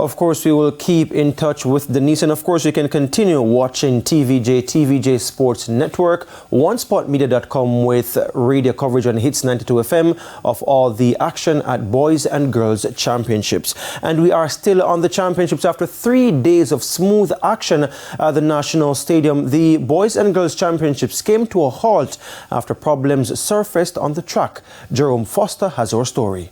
Of course, we will keep in touch with Denise, and of course, you can continue watching TVJ Sports Network, onespotmedia.com with radio coverage on Hits 92 FM of all the action at Boys and Girls Championships. And we are still on the championships after 3 days of smooth action at the National Stadium. The Boys and Girls Championships came to a halt after problems surfaced on the track. Jerome Foster has our story.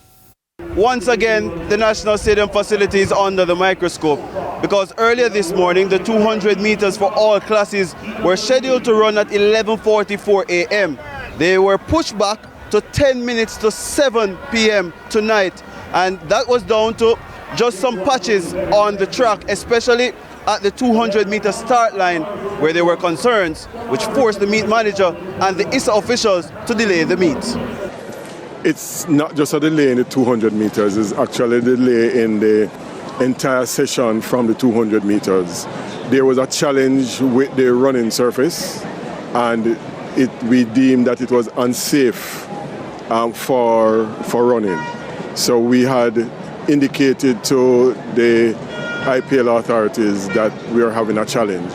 Once again, the National Stadium facility is under the microscope because earlier this morning, the 200 meters for all classes were scheduled to run at 11:44 a.m. They were pushed back to 10 minutes to 7 p.m. tonight, and that was down to just some patches on the track, especially at the 200-meter start line where there were concerns, which forced the meet manager and the ISSA officials to delay the meet. It's not just a delay in the 200 meters, it's actually a delay in the entire session from the 200 meters. There was a challenge with the running surface, and we deemed that it was unsafe for running. So we had indicated to the IPL authorities that we are having a challenge,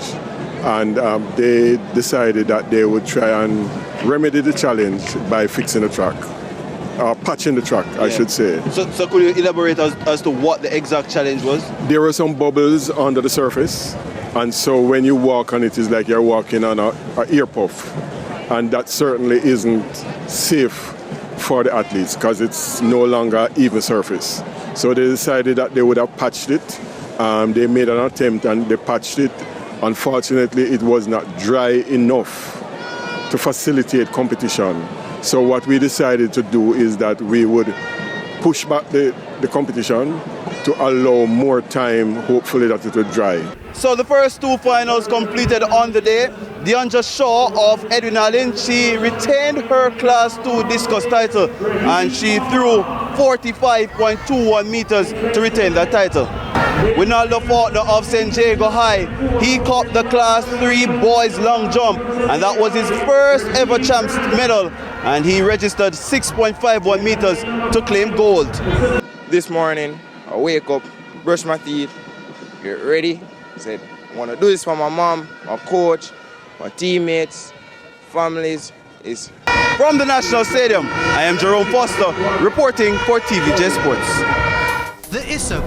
and they decided that they would try and remedy the challenge by fixing the track. Patching the track, I should say. So could you elaborate as to what the exact challenge was? There were some bubbles under the surface, and so when you walk on it, it's like you're walking on an ear puff, and that certainly isn't safe for the athletes because it's no longer even surface. So they decided that they would have patched it. They made an attempt and they patched it. Unfortunately, it was not dry enough to facilitate competition. So what we decided to do is that we would push back the competition to allow more time, hopefully that it would dry. So the first two finals completed on the day. Deonja Shaw of Edwin Allen, she retained her Class 2 discus title and she threw 45.21 meters to retain that title. Winaldo Faulkner of St. Jago High, he caught the Class 3 boys long jump, and that was his first ever champs medal, and he registered 6.51 meters to claim gold. This morning, I wake up, brush my teeth, get ready, said, I want to do this for my mom, my coach, my teammates, families. From the National Stadium, I am Jerome Foster, reporting for TVJ Sports. The ISSA